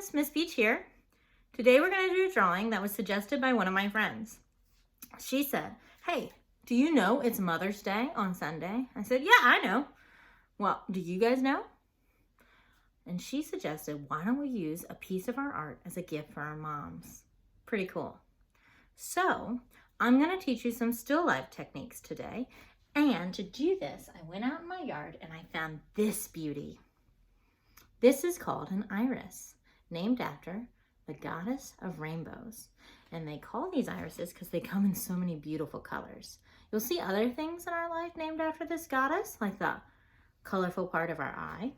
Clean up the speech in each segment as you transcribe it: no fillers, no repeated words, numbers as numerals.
friends, Miss Beach here. Today we're going to do a drawing that was suggested by one of my friends. She said, hey, do you know it's Mother's Day on Sunday? I said, yeah, I know. Well, do you guys know? And she suggested, why don't we use a piece of our art as a gift for our moms? Pretty cool. So I'm going to teach you some still life techniques today. And to do this, I went out in my yard and I found this beauty. This is called an iris, named after the goddess of rainbows. And they call these irises because they come in so many beautiful colors. You'll see other things in our life named after this goddess, like the colorful part of our eye.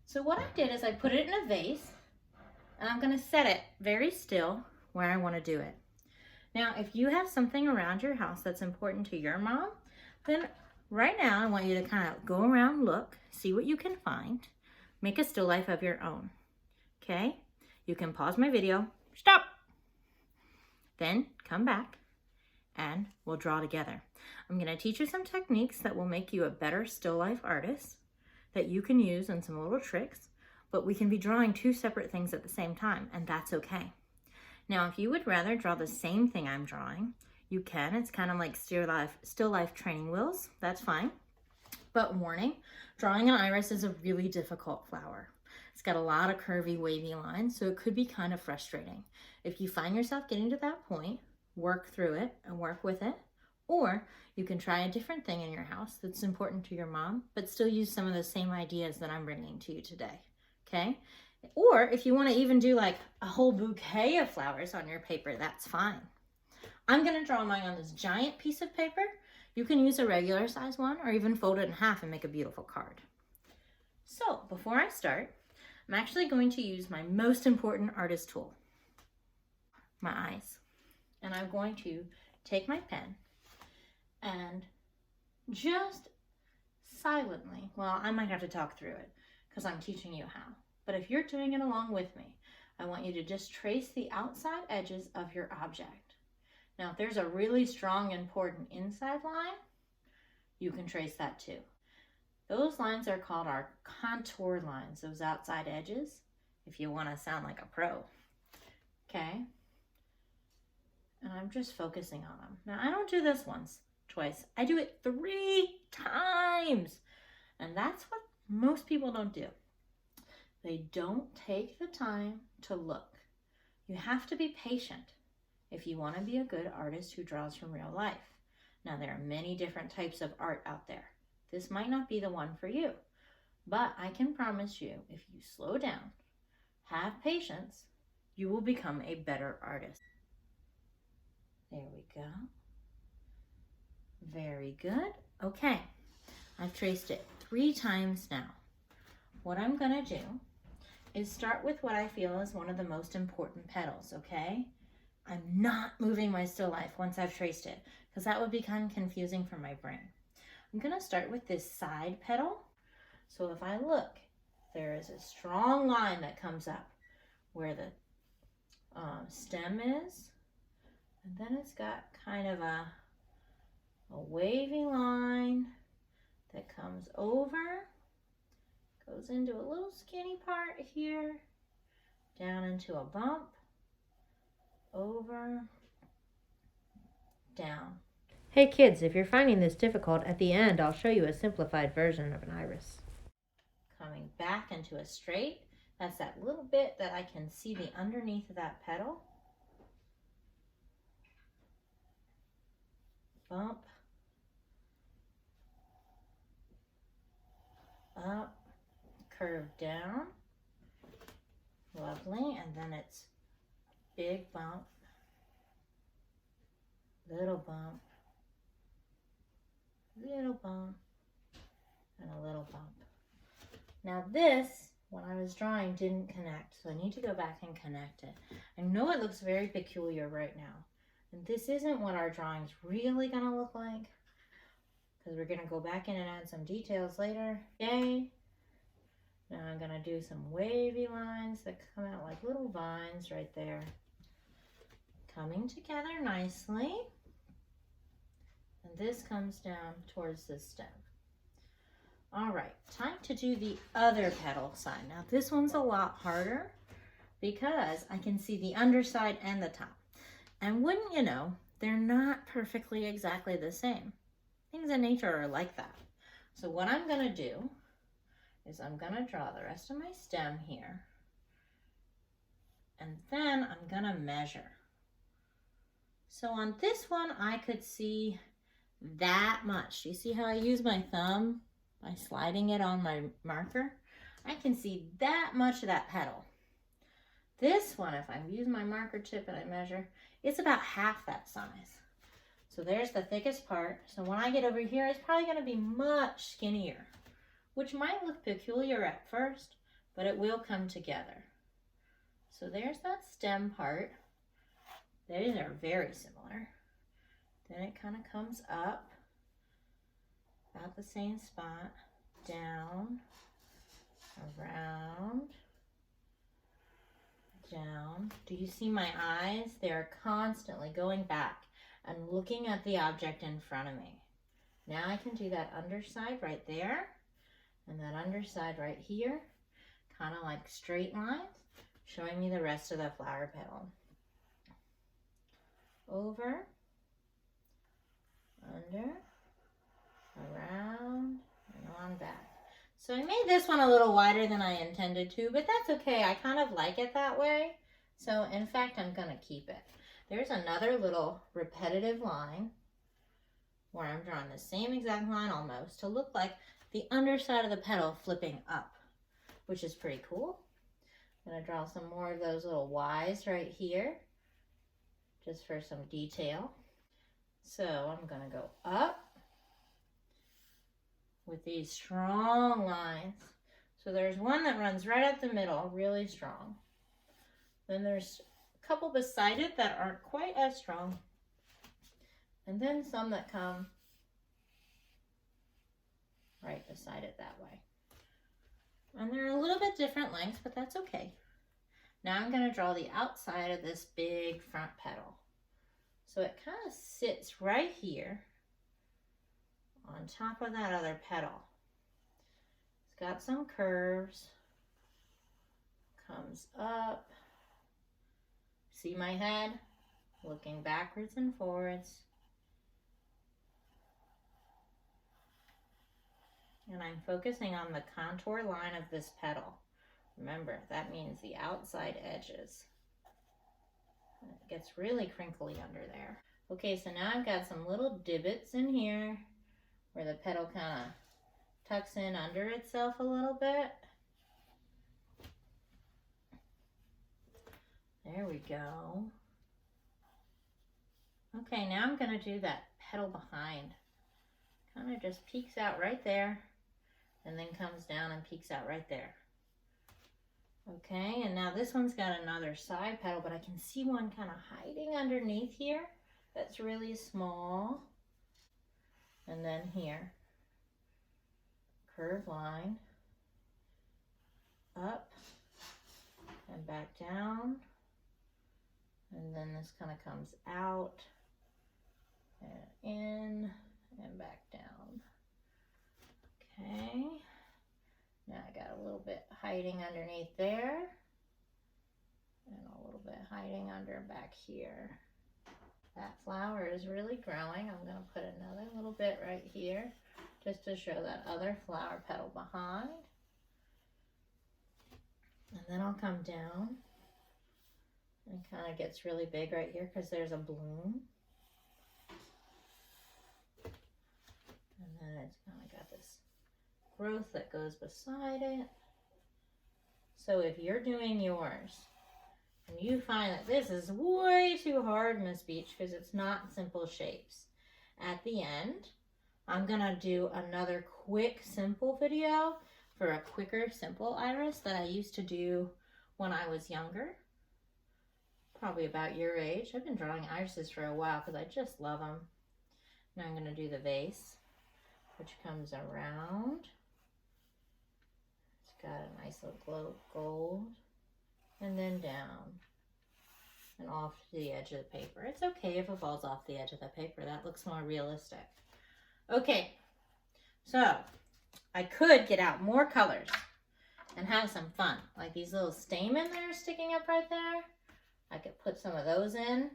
So what I did is I put it in a vase, and I'm going to set it very still where I want to do it. Now, if you have something around your house that's important to your mom, then right now I want you to kind of go around, look, see what you can find. Make a still life of your own, okay? You can pause my video, stop, then come back and we'll draw together. I'm gonna teach you some techniques that will make you a better still life artist that you can use and some little tricks, but we can be drawing two separate things at the same time, and that's okay. Now, if you would rather draw the same thing I'm drawing, you can. It's kind of like still life training wheels, that's fine. But warning, drawing an iris is a really difficult flower. It's got a lot of curvy, wavy lines, so it could be kind of frustrating. If you find yourself getting to that point, work through it and work with it, or you can try a different thing in your house that's important to your mom, but still use some of the same ideas that I'm bringing to you today, okay? Or if you want to even do like a whole bouquet of flowers on your paper, that's fine. I'm going to draw mine on this giant piece of paper. You can use a regular size one or even fold it in half and make a beautiful card. So before I start, I'm actually going to use my most important artist tool, my eyes. And I'm going to take my pen and just silently, well, I might have to talk through it because I'm teaching you how. But if you're doing it along with me, I want you to just trace the outside edges of your object. Now, if there's a really strong, important inside line, you can trace that too. Those lines are called our contour lines, those outside edges, if you want to sound like a pro. Okay? And I'm just focusing on them. Now, I don't do this once, twice. I do it 3 times. And that's what most people don't do. They don't take the time to look. You have to be patient if you want to be a good artist who draws from real life. Now, there are many different types of art out there. This might not be the one for you, but I can promise you, if you slow down, have patience, you will become a better artist. There we go. Very good. Okay, I've traced it 3 times now. What I'm gonna do is start with what I feel is one of the most important petals, okay? I'm not moving my still life once I've traced it, because that would become confusing for my brain. I'm gonna start with this side petal. So if I look, there is a strong line that comes up where the stem is, and then it's got kind of a wavy line that comes over, goes into a little skinny part here, down into a bump, over, down. Hey kids, if you're finding this difficult, at the end I'll show you a simplified version of an iris. Coming back into a straight, that's that little bit that I can see the underneath of that petal. Bump, up, curve down, lovely, and then it's big bump, little bump, little bump, and a little bump. Now this, when I was drawing, didn't connect, so I need to go back and connect it. I know it looks very peculiar right now, and this isn't what our drawing's really gonna look like, because we're gonna go back in and add some details later. Yay! Now I'm gonna do some wavy lines that come out like little vines right there. Coming together nicely. And this comes down towards the stem. All right, time to do the other petal side. Now this one's a lot harder because I can see the underside and the top. And wouldn't you know, they're not perfectly exactly the same. Things in nature are like that. So what I'm going to do is I'm going to draw the rest of my stem here. And then I'm going to measure. So on this one, I could see that much. You see how I use my thumb by sliding it on my marker? I can see that much of that petal. This one, if I use my marker tip and I measure, it's about half that size. So there's the thickest part. So when I get over here, it's probably going to be much skinnier, which might look peculiar at first, but it will come together. So there's that stem part. These are very similar. Then it kind of comes up, about the same spot, down, around, down. Do you see my eyes? They're constantly going back and looking at the object in front of me. Now I can do that underside right there, and that underside right here, kind of like straight lines, showing me the rest of the flower petal. Over, under, around, and on back. So I made this one a little wider than I intended to, but that's okay. I kind of like it that way. So in fact, I'm going to keep it. There's another little repetitive line where I'm drawing the same exact line almost to look like the underside of the petal flipping up, which is pretty cool. I'm going to draw some more of those little Y's right here, just for some detail. So I'm going to go up with these strong lines. So there's one that runs right up the middle, really strong. Then there's a couple beside it that aren't quite as strong. And then some that come right beside it that way. And they're a little bit different lengths, but that's okay. Now I'm going to draw the outside of this big front petal. So it kind of sits right here on top of that other petal. It's got some curves, comes up. See my head? Looking backwards and forwards. And I'm focusing on the contour line of this petal. Remember, that means the outside edges. It gets really crinkly under there. Okay, so now I've got some little divots in here where the petal kind of tucks in under itself a little bit. There we go. Okay, now I'm going to do that petal behind. Kind of just peeks out right there and then comes down and peeks out right there. Okay, and now this one's got another side petal, but I can see one kind of hiding underneath here that's really small. And then here, curved line, up and back down. And then this kind of comes out and in and back down. Okay. Now I got a little bit hiding underneath there and a little bit hiding under back here. That flower is really growing. I'm going to put another little bit right here just to show that other flower petal behind. And then I'll come down. It kind of gets really big right here because there's a bloom. And then it's kind of got this growth that goes beside it. So if you're doing yours and you find that this is way too hard, Miss Beach, because it's not simple shapes, at the end, I'm going to do another quick, simple video for a quicker, simple iris that I used to do when I was younger. Probably about your age. I've been drawing irises for a while because I just love them. Now I'm going to do the vase, which comes around. It's got a nice little glow of gold. And then down and off to the edge of the paper. It's okay if it falls off the edge of the paper. That looks more realistic. Okay, so I could get out more colors and have some fun. Like these little stamens that are sticking up right there. I could put some of those in.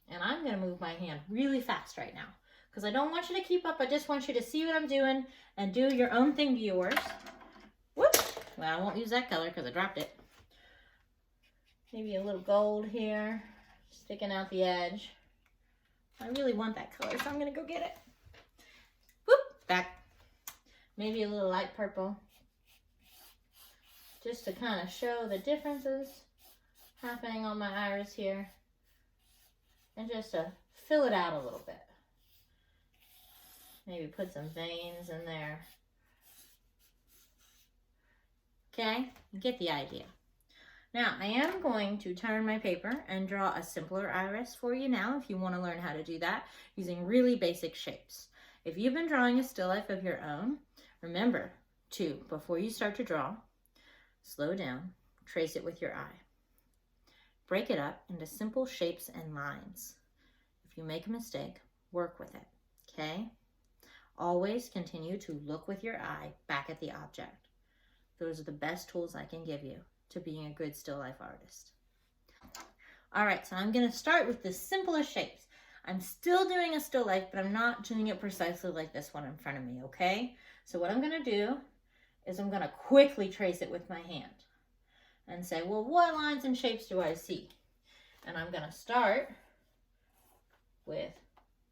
And I'm going to move my hand really fast right now because I don't want you to keep up. I just want you to see what I'm doing and do your own thing to yours. Whoop! Well, I won't use that color because I dropped it. Maybe a little gold here, sticking out the edge. I really want that color, so I'm going to go get it. Whoop! Back. Maybe a little light purple. Just to kind of show the differences happening on my iris here. And just to fill it out a little bit. Maybe put some veins in there. Okay, you get the idea. Now, I am going to turn my paper and draw a simpler iris for you now if you want to learn how to do that using really basic shapes. If you've been drawing a still life of your own, remember to, before you start to draw, slow down, trace it with your eye. Break it up into simple shapes and lines. If you make a mistake, work with it, okay? Always continue to look with your eye back at the object. Those are the best tools I can give you to being a good still life artist. All right, so I'm gonna start with the simplest shapes. I'm still doing a still life, but I'm not doing it precisely like this one in front of me, okay? So what I'm gonna do is I'm gonna quickly trace it with my hand and say, well, what lines and shapes do I see? And I'm gonna start with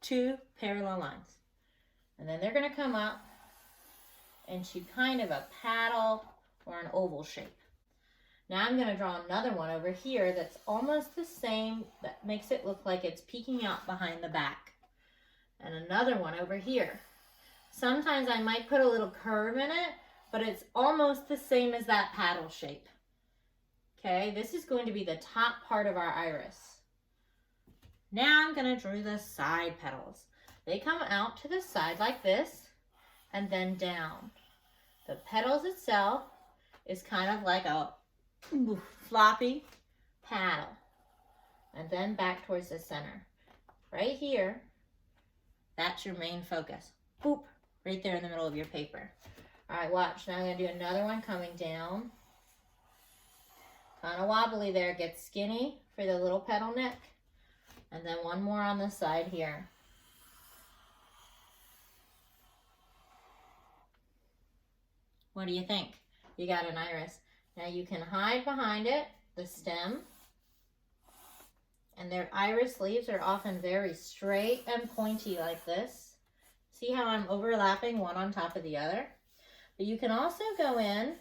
2 parallel lines. And then they're gonna come up into kind of a paddle or an oval shape. Now I'm gonna draw another one over here that's almost the same, that makes it look like it's peeking out behind the back. And another one over here. Sometimes I might put a little curve in it, but it's almost the same as that paddle shape. Okay, this is going to be the top part of our iris. Now I'm going to draw the side petals. They come out to the side like this and then down. The petals itself is kind of like a floppy paddle and then back towards the center. Right here, that's your main focus. Boop, right there in the middle of your paper. All right, watch. Now I'm going to do another one coming down. Kind of wobbly there, gets skinny for the little petal neck. And then one more on the side here. What do you think? You got an iris. Now you can hide behind it, the stem. And their iris leaves are often very straight and pointy like this. See how I'm overlapping one on top of the other? But you can also go in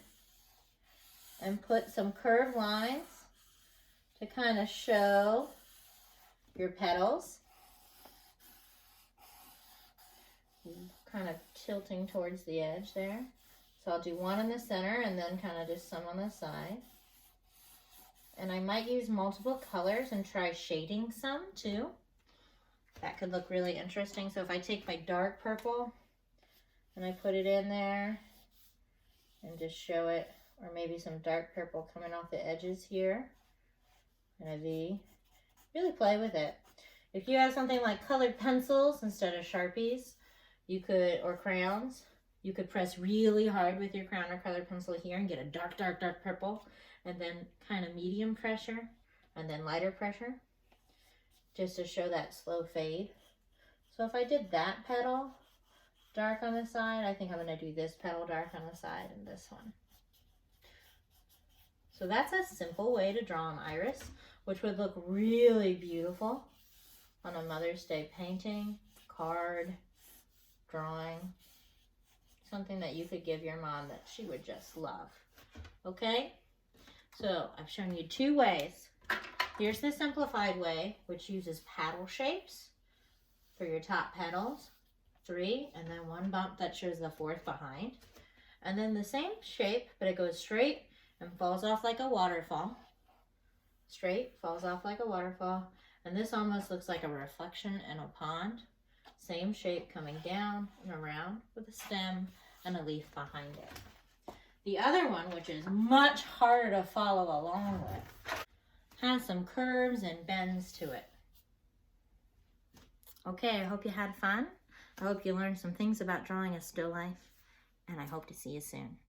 and put some curved lines to kind of show your petals. Kind of tilting towards the edge there. So I'll do one in the center and then kind of just some on the side. And I might use multiple colors and try shading some too. That could look really interesting. So if I take my dark purple and I put it in there and just show it, or maybe some dark purple coming off the edges here, and a V. Really play with it. If you have something like colored pencils instead of Sharpies, you could, or crayons, you could press really hard with your crayon or colored pencil here and get a dark, dark, dark purple, and then kind of medium pressure, and then lighter pressure, just to show that slow fade. So if I did that petal dark on the side, I think I'm going to do this petal dark on the side and this one. So that's a simple way to draw an iris, which would look really beautiful on a Mother's Day painting, card, drawing, something that you could give your mom that she would just love. Okay? So I've shown you 2 ways. Here's the simplified way, which uses paddle shapes for your top petals, 3, and then 1 bump that shows the 4th behind. And then the same shape, but it goes straight and falls off like a waterfall. Straight, falls off like a waterfall. And this almost looks like a reflection in a pond. Same shape coming down and around with a stem and a leaf behind it. The other one, which is much harder to follow along with, has some curves and bends to it. Okay, I hope you had fun. I hope you learned some things about drawing a still life, and I hope to see you soon.